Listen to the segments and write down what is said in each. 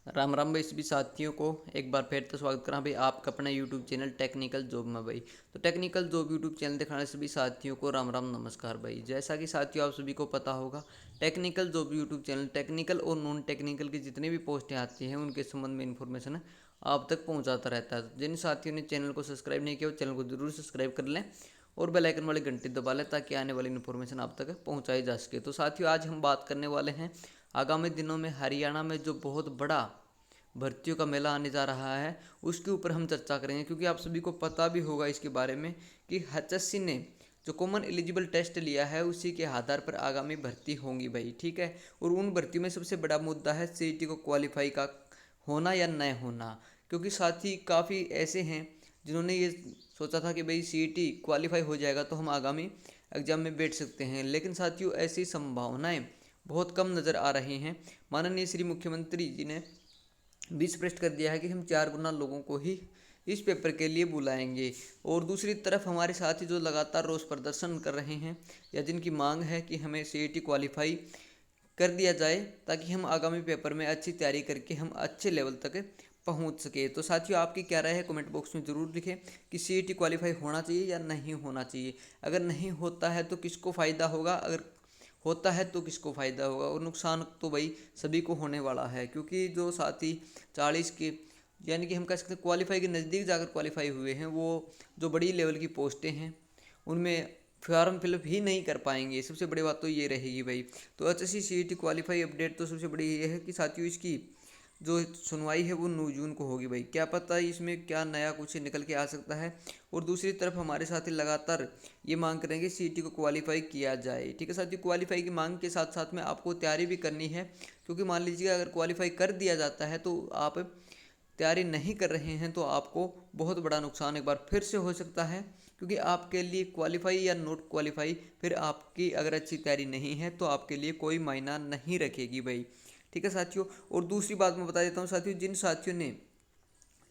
राम राम भाई सभी साथियों को एक बार फिर तो स्वागत करा भाई आपका अपना यूट्यूब चैनल टेक्निकल जॉब में भाई। तो टेक्निकल जॉब यूट्यूब चैनल दिखाने सभी साथियों को राम राम नमस्कार भाई। जैसा कि साथियों आप सभी को पता होगा, technical job YouTube channel technical और नॉन टेक्निकल की जितनी भी पोस्टें आती हैं उनके संबंध में इन्फॉर्मेशन आप तक पहुँचाता रहता है। जिन साथियों ने चैनल को सब्सक्राइब नहीं किया वो चैनल को जरूर सब्सक्राइब कर लें और बेल आइकन वाली घंटी दबा लें ताकि आने वाली इन्फॉर्मेशन आप तक पहुँचाई जा सके। तो साथियों आज हम बात करने वाले हैं आगामी दिनों में हरियाणा में जो बहुत बड़ा भर्तियों का मेला आने जा रहा है उसके ऊपर हम चर्चा करेंगे, क्योंकि आप सभी को पता भी होगा इसके बारे में कि एचएससी ने जो कॉमन एलिजिबल टेस्ट लिया है उसी के आधार पर आगामी भर्ती होंगी भाई। ठीक है, और उन भर्ती में सबसे बड़ा मुद्दा है सीईटी को क्वालिफाई का होना या न होना, क्योंकि साथी काफ़ी ऐसे हैं जिन्होंने ये सोचा था कि भाई सीईटी क्वालिफाई हो जाएगा तो हम आगामी एग्जाम में बैठ सकते हैं, लेकिन साथियों ऐसी संभावनाएं बहुत कम नज़र आ रही हैं। माननीय श्री मुख्यमंत्री जी ने भी स्पष्ट कर दिया है कि हम 4 गुना लोगों को ही इस पेपर के लिए बुलाएंगे। और दूसरी तरफ हमारे साथी जो लगातार रोष प्रदर्शन कर रहे हैं या जिनकी मांग है कि हमें सीईटी क्वालिफाई कर दिया जाए ताकि हम आगामी पेपर में अच्छी तैयारी करके हम अच्छे लेवल तक पहुंच सके। तो साथियों आपकी क्या राय है कमेंट बॉक्स में ज़रूर लिखें कि सीईटी क्वालिफाई होना चाहिए या नहीं होना चाहिए। अगर नहीं होता है तो किसको फ़ायदा होगा, अगर होता है तो किसको फ़ायदा होगा, और नुकसान तो भाई सभी को होने वाला है। क्योंकि जो साथी 40 के यानी कि हम कह सकते हैं क्वालिफाई के नज़दीक जाकर क्वालिफाई हुए हैं, वो जो बड़ी लेवल की पोस्टें हैं उनमें फॉर्म फिलअप ही नहीं कर पाएंगे। सबसे बड़ी बात तो ये रहेगी भाई। तो एचएससी सीईटी क्वालिफाई अपडेट तो सबसे बड़ी ये है कि साथियों इसकी जो सुनवाई है वो 9 जून को होगी भाई। क्या पता इसमें क्या नया कुछ निकल के आ सकता है। और दूसरी तरफ हमारे साथी लगातार ये मांग करेंगे सीईटी को क्वालिफाई किया जाए। ठीक है साथियों, क्वालिफाई की मांग के साथ साथ में आपको तैयारी भी करनी है, क्योंकि मान लीजिए अगर क्वालिफाई कर दिया जाता है तो आप तैयारी नहीं कर रहे हैं तो आपको बहुत बड़ा नुकसान एक बार फिर से हो सकता है। क्योंकि आपके लिए क्वालिफाई या नॉट क्वालिफाई फिर आपकी अगर अच्छी तैयारी नहीं है तो आपके लिए कोई मायना नहीं रखेगी भाई। ठीक है साथियों, और दूसरी बात मैं बता देता हूँ साथियों, जिन साथियों ने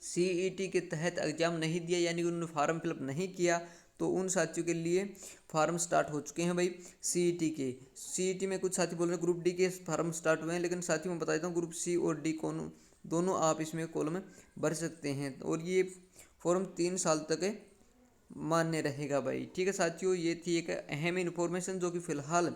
सीईटी के तहत एग्ज़ाम नहीं दिया यानी कि उन्होंने फार्म फिलअप नहीं किया, तो उन साथियों के लिए फार्म स्टार्ट हो चुके हैं भाई सीईटी के। सीईटी में कुछ साथी बोल रहे हैं ग्रुप डी के फार्म स्टार्ट हुए हैं, लेकिन साथियों मैं बता देता हूँ ग्रुप सी और डी कौन दोनों आप इसमें कॉलम भर सकते हैं, और ये फॉर्म 3 साल तक मान्य रहेगा भाई। ठीक है साथियों, ये थी एक अहम इन्फॉर्मेशन जो कि फ़िलहाल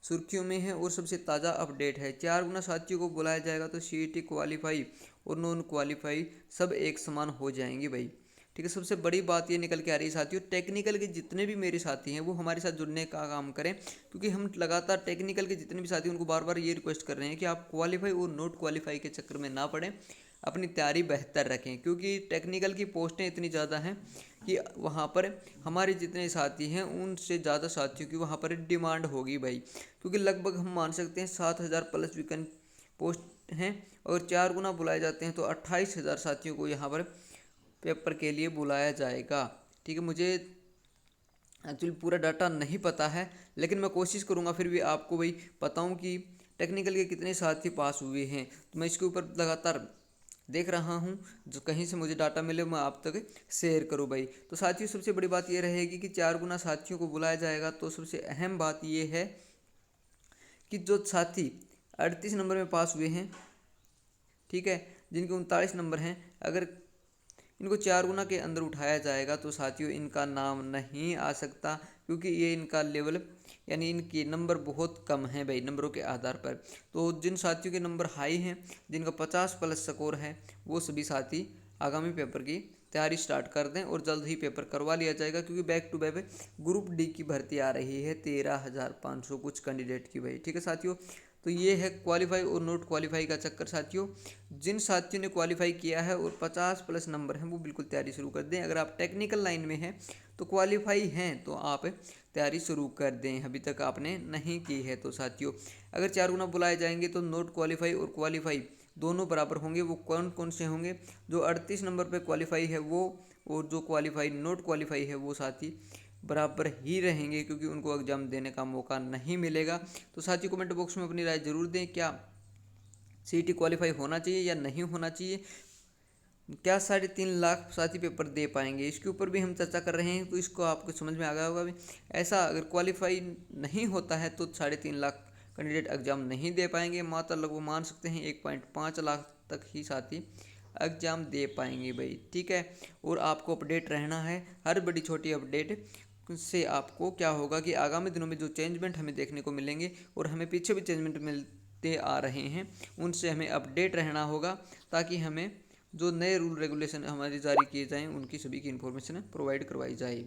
सुर्खियों में है और सबसे ताज़ा अपडेट है। 4 गुना साथियों को बुलाया जाएगा तो सीईटी क्वालिफाई और नॉन क्वालिफाई सब एक समान हो जाएंगे भाई। ठीक है, सबसे बड़ी बात ये निकल के आ रही है साथियों, टेक्निकल के जितने भी मेरे साथी हैं वो हमारे साथ जुड़ने का काम करें, क्योंकि हम लगातार टेक्निकल के जितने भी साथी उनको बार बार ये रिक्वेस्ट कर रहे हैं कि आप क्वालिफाई और नॉट क्वालिफाई के चक्कर में ना पड़ें, अपनी तैयारी बेहतर रखें। क्योंकि टेक्निकल की पोस्टें इतनी ज़्यादा हैं कि वहाँ पर हमारे जितने साथी हैं उनसे ज़्यादा साथियों की वहाँ पर डिमांड होगी भाई। क्योंकि लगभग हम मान सकते हैं 7,000 प्लस वैकेंट पोस्ट हैं, और 4 गुना बुलाए जाते हैं तो 28,000 साथियों को यहाँ पर पेपर के लिए बुलाया जाएगा। ठीक है, मुझे एक्चुअली पूरा डाटा नहीं पता है, लेकिन मैं कोशिश करूँगा फिर भी आपको भाई बताऊँ कि टेक्निकल के कितने साथी पास हुए हैं। तो मैं इसके ऊपर लगातार देख रहा हूँ, जो कहीं से मुझे डाटा मिले मैं आप तक शेयर करूँ भाई। तो साथियों सबसे बड़ी बात यह रहेगी कि 4 गुना साथियों को बुलाया जाएगा, तो सबसे अहम बात यह है कि जो साथी 38 नंबर में पास हुए हैं, ठीक है, जिनके 39 नंबर हैं, अगर इनको 4 गुना के अंदर उठाया जाएगा तो साथियों इनका नाम नहीं आ सकता, क्योंकि ये इनका लेवल यानी इनके नंबर बहुत कम हैं भाई नंबरों के आधार पर। तो जिन साथियों के नंबर हाई हैं, जिनका 50 प्लस स्कोर है, वो सभी साथी आगामी पेपर की तैयारी स्टार्ट कर दें और जल्द ही पेपर करवा लिया जाएगा। क्योंकि back to back group D की भर्ती आ रही है 13,500 कुछ कैंडिडेट की भाई। ठीक है साथियों, तो ये है क्वालिफाई और नॉट क्वालिफाई का चक्कर साथियों। जिन साथियों ने क्वालिफाई किया है और 50 प्लस नंबर हैं वो बिल्कुल तैयारी शुरू कर दें। अगर आप टेक्निकल लाइन में हैं तो क्वालिफाई हैं तो आप तैयारी शुरू कर दें, अभी तक आपने नहीं की है तो साथियों। अगर 4 गुना बुलाए जाएंगे तो नॉट क्वालिफाई और क्वालिफाई दोनों बराबर होंगे। वो कौन कौन से होंगे? जो 38 नंबर पर क्वालिफाई है वो, और जो क्वालिफाई नॉट क्वालिफाई है वो साथी बराबर ही रहेंगे, क्योंकि उनको एग्ज़ाम देने का मौका नहीं मिलेगा। तो साथियों कमेंट बॉक्स में अपनी राय जरूर दें, क्या सीईटी क्वालिफाई होना चाहिए या नहीं होना चाहिए? क्या 3.5 लाख साथी पेपर दे पाएंगे? इसके ऊपर भी हम चर्चा कर रहे हैं, तो इसको आपको समझ में आ गया होगा भी। ऐसा अगर क्वालिफाई नहीं होता है तो 3.5 लाख कैंडिडेट एग्ज़ाम नहीं दे पाएंगे। मात्र लगभग मान सकते हैं 1.5 लाख तक ही साथी एग्ज़ाम दे पाएंगे भाई, ठीक है। और आपको अपडेट रहना है, हर बड़ी छोटी अपडेट से आपको क्या होगा कि आगामी दिनों में जो चेंजमेंट हमें देखने को मिलेंगे और हमें पीछे भी चेंजमेंट मिलते आ रहे हैं, उनसे हमें अपडेट रहना होगा, ताकि हमें जो नए रूल रेगुलेशन हमारे जारी किए जाएँ उनकी सभी की इन्फॉर्मेशन प्रोवाइड करवाई जाए।